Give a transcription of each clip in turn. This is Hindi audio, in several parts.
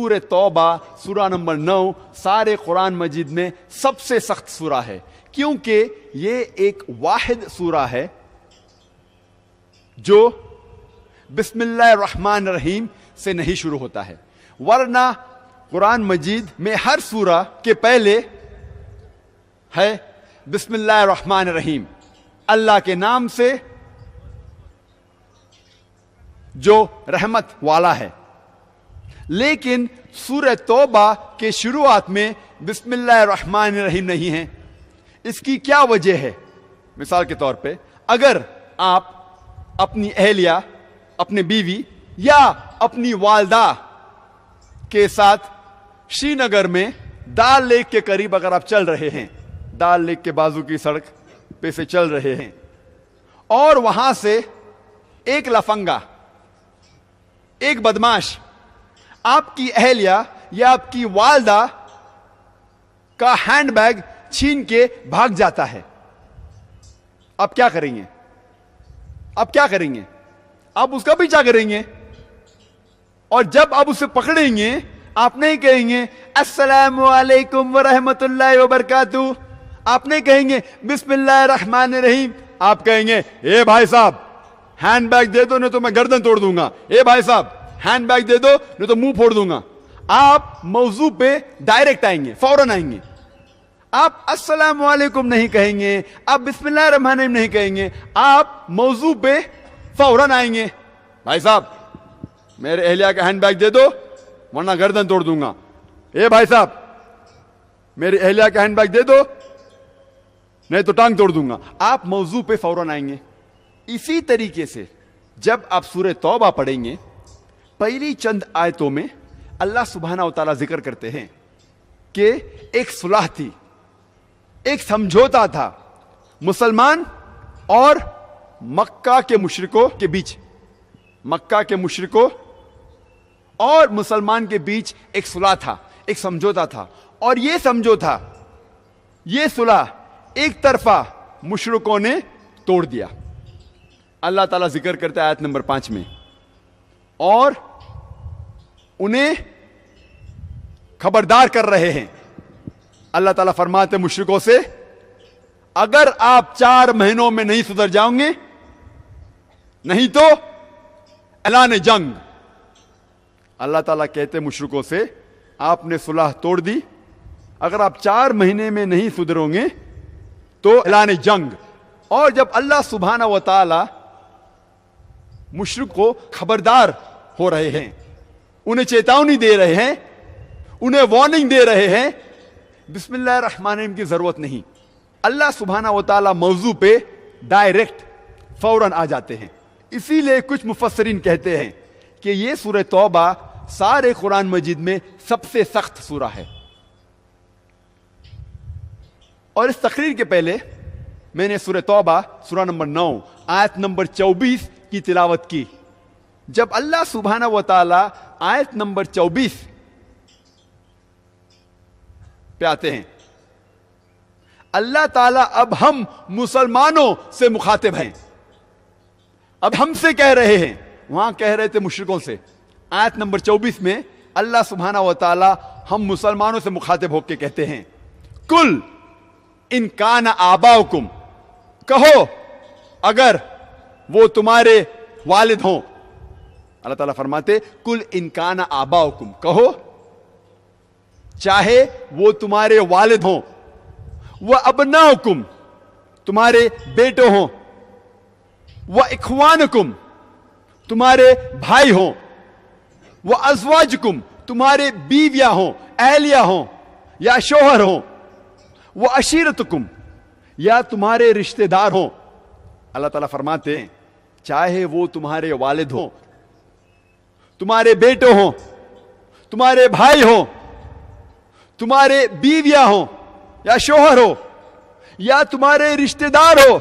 सूरह तौबा सूरा नंबर 9 सारे कुरान मजीद में सबसे सख्त सूरा है, क्योंकि ये एक वाहिद सूरा है जो बिस्मिल्लाहिर रहमानिर रहीम से नहीं शुरू होता है। वरना कुरान मजीद में हर सूरा के पहले है बिस्मिल्लाहिर रहमानिर रहीम, अल्लाह के नाम से जो रहमत वाला है। लेकिन सूरह तौबा के शुरुआत में बिस्मिल्लाहिर रहमानिर रहीम नहीं है। इसकी क्या वजह है? मिसाल के तौर पे अगर आप अपनी अहलिया, अपने बीवी या अपनी वालदा के साथ श्रीनगर में दाल लेक के करीब अगर आप चल रहे हैं, दाल लेक के बाजू की सड़क पे से चल रहे हैं, और वहां से एक लफंगा, एक बदमाश आपकी अहलिया या आपकी वालदा का हैंडबैग छीन के भाग जाता है, आप क्या करेंगे? आप क्या करेंगे? आप उसका पीछा करेंगे, और जब आप उसे पकड़ेंगे आप नहीं कहेंगे अस्सलामु अलैकुम व रहमतुल्लाहि व बरकातुहू, आप नहीं कहेंगे बिस्मिल्लाहिर रहमानिर रहीम, आप कहेंगे ए भाई साहब हैंडबैग दे दो नहीं तो मैं गर्दन तोड़ दूंगा, ए भाई साहब हैंडबैग दे दो नहीं तो मुंह फोड़ दूंगा। आप मौजू पे डायरेक्ट आएंगे, फौरन आएंगे। आप अस्सलामु अलैकुम नहीं कहेंगे, आप बिस्मिल्लाहिर रहमानिर रहीम नहीं कहेंगे, आप मौजू पे फौरन आएंगे। भाई साहब मेरे अहलिया का हैंडबैग दे दो वरना गर्दन तोड़ दूंगा, ए भाई साहब मेरी अहलिया का हैंडबैग दे दो नहीं तो टांग तोड़ दूंगा। आप मौजू पे फौरन आएंगे। इसी तरीके से जब आप सूरह तौबा पढ़ेंगे, पहली चंद आयतों में अल्लाह सुब्हाना व तआला जिक्र करते हैं कि एक सुलह थी, एक समझौता था मुसलमान और मक्का के मुशरिकों के बीच। मक्का के मुशरिकों और मुसलमान के बीच एक सुलह था, एक समझौता था, और यह समझौता, यह सुलह एक तरफा मुशरिकों ने तोड़ दिया। अल्लाह ताला जिक्र करता है आयत नंबर 5 में, और उन्हें खबरदार कर रहे हैं। अल्लाह ताला फरमाते हैं मुशरिकों से, अगर आप 4 महीनों में नहीं सुधर जाओगे नहीं तो ऐलान जंग। अल्लाह ताला कहते मुशरिकों से, आपने सुलह तोड़ दी, अगर आप 4 महीने में नहीं सुधरोगे तो ऐलान जंग। और जब अल्लाह सुब्हाना व तआला मुशरिक को खबरदार हो रहे हैं, उन्हें चेतावनी दे रहे हैं, उन्हें वार्निंग दे रहे हैं, बिस्मिल्लाहिर रहमानिर रहीम की जरूरत नहीं। अल्लाह सुब्हाना व तआला मौजू पे डायरेक्ट फौरन आ जाते हैं। इसीलिए कुछ मुफस्सिरीन कहते हैं कि यह सूरह तौबा सारे कुरान मजीद में सबसे सख्त सूरा है। और इस तकरीर के पहले मैंने सूरह तौबा सूरा नंबर 9 आयत नंबर 24 की तिलावत की। जब अल्लाह सुब्हाना व तआला आयत नंबर 24 पे आते हैं, अल्लाह ताला अब हम मुसलमानों से मुखातिब हैं, अब हमसे कह रहे हैं। वहां कह रहे थे मुशरिकों से। आयत नंबर 24 में अल्लाह सुब्हाना व तआला हम मुसलमानों से मुखातिब होकर कहते हैं, कुल इन काना आबाउकुम, कहो अगर वो तुम्हारे वालिद हों। अल्लाह ताला फरमाते कुल इन काना आबाउकुम, कहो चाहे वो तुम्हारे वालिद हों, वह अबनाउकुम, तुम्हारे बेटे हों, वह इख्वानुकुम, तुम्हारे भाई हों, वह अज़वाजुकुम, तुम्हारे बीवियां हों, अहलिया हों या शोहर हों, वह अशीरतुकुम, या तुम्हारे रिश्तेदार हों। अल्लाह ताला फरमाते हैं चाहे वो तुम्हारे वालिद हों, तुम्हारे बेटे हों, तुम्हारे भाई हों, तुम्हारे बीवियां हों या शोहर हो या तुम्हारे रिश्तेदार हो।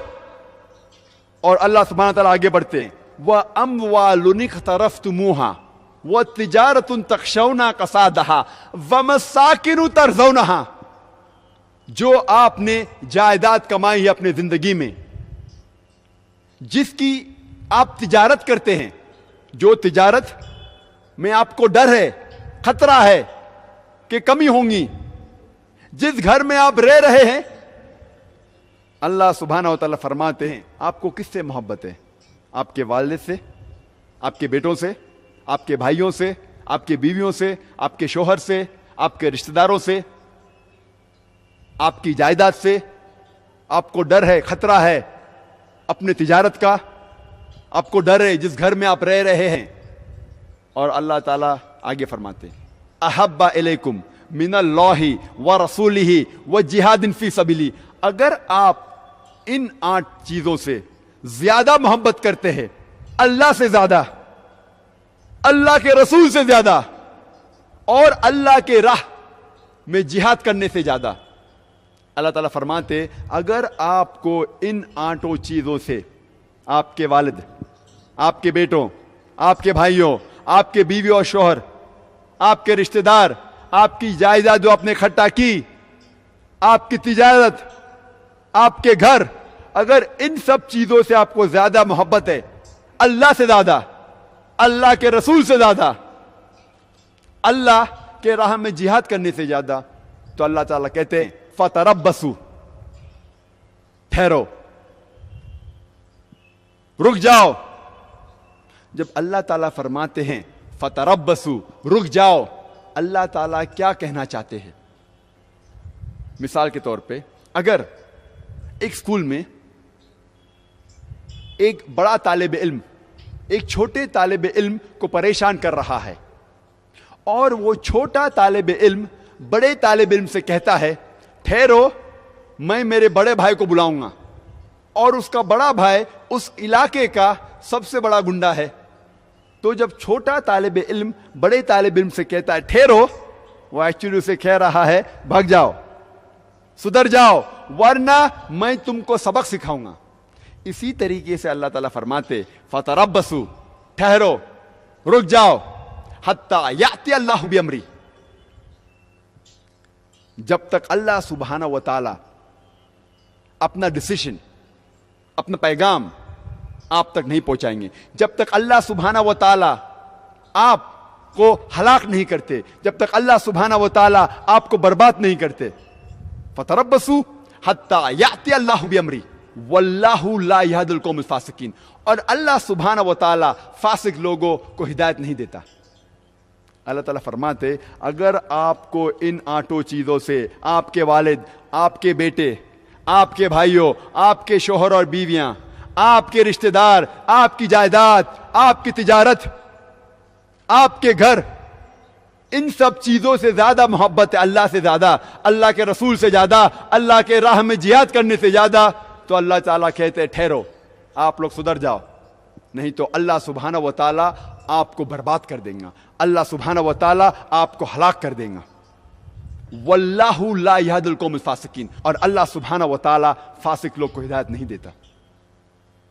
और अल्लाह सुब्हानहू व तआला आगे बढ़ते हैं, वह अम्वालुन इख्तरफ्तुमूहा व तिजारतुन तखशौना कसादहा व मसाकिनु तरज़ौनहा, जो आपने जायदाद कमाई है अपने जिंदगी में, जिसकी आप तिजारत करते हैं, जो तिजारत में आपको डर है, खतरा है कि कमी होंगी। जिस घर में आप रह रहे हैं, अल्लाह सुब्हानहू व तआला फरमाते हैं आपको किससे मोहब्बत है? आपके वालिद से, आपके बेटों से, आपके भाइयों से, आपके बीवियों से, आपके शोहर से, आपके रिश्तेदारों से, आपकी जायदाद से। आपको डर है, खतरा है अपने तिजारत का, आपको डर है जिस घर में आप रह रहे हैं। और अल्लाह ताला आगे फरमाते अहब्बा इलैकुम मिनल्लाहि व रसूलिही व जिहादिन फी सबीली। अगर आप इन 8 चीजों से ज्यादा मोहब्बत करते हैं, अल्लाह से ज्यादा, अल्लाह के रसूल से ज्यादा, और अल्लाह के राह में जिहाद करने से ज्यादा, अल्लाह ताला फरमाते अगर आपको इन 8 चीजों से, आपके वालिद, आपके बेटों, आपके भाइयों, आपके बीवी और शोहर, आपके रिश्तेदार, आपकी जायदाद जो आपने इकट्ठा की, आपकी तिजारत, आपके घर, अगर इन सब चीजों से आपको ज्यादा मोहब्बत है, अल्लाह से ज्यादा, अल्लाह के रसूल से ज्यादा, अल्लाह के राह में जिहाद करने से ज्यादा, तो अल्लाह ताला कहते हैं फतरब्बसू, ठहरो, रुक जाओ। जब अल्लाह ताला फरमाते हैं फतरब्बसू, रुक जाओ, अल्लाह ताला क्या कहना चाहते हैं? मिसाल के तौर पे अगर एक स्कूल में एक बड़ा तालिब इल्म एक छोटे तालिब इल्म को परेशान कर रहा है, और वो छोटा तालिब इल्म बड़े तालिब इल्म से कहता है ठहरो, मैं मेरे बड़े भाई को बुलाऊंगा, और उसका बड़ा भाई उस इलाके का सबसे बड़ा गुंडा है। तो जब छोटा तालिब इल्म बड़े तालिब इल्म से कहता है ठहरो, वो एक्चुअली उसे कह रहा है भाग जाओ, सुधर जाओ, वरना मैं तुमको सबक सिखाऊंगा। इसी तरीके से अल्लाह ताला फरमाते फतरब्बसू, ठहरो, रुक जाओ, हत्ता याति अल्लाहु बिअमरी, जब तक अल्लाह सुब्हानहू व तआला अपना डिसीजन, अपना पैगाम आप तक नहीं पहुंचाएंगे, जब तक अल्लाह सुब्हानहू व तआला आपको हलाक नहीं करते, जब तक अल्लाह सुब्हानहू व तआला आपको बर्बाद नहीं करते। फतरब्बसू हत्ता याति अल्लाहु बिअमरी वल्लाहु ला यहदिल कौमिल फासिकीन। और अल्लाह सुब्हानहू व तआला फासिक लोगों को हिदायत नहीं देता। अल्लाह ताला फरमाते अगर आपको इन 8 चीजों से, आपके वालिद, आपके बेटे, आपके भाइयों, आपके शोहर और बीवियां, आपके रिश्तेदार, आपकी जायदाद, आपकी तिजारत, आपके घर, इन सब चीजों से ज्यादा मोहब्बत है, अल्लाह से ज्यादा, अल्लाह के रसूल से ज्यादा, अल्लाह के राह में जिहाद करने से ज्यादा, तो अल्लाह ताला कहते हैं ठहरो, आप लोग सुधर जाओ, नहीं तो अल्लाह सुब्हानहू व तआला आपको बर्बाद कर देगा, अल्लाह सुब्हानहू व तआला आपको हलाक कर देगा। वल्लाहु ला यहदिल कौमिल फासिकीन, और अल्लाह सुब्हानहू व तआला फासिक लोग को हिदायत नहीं देता।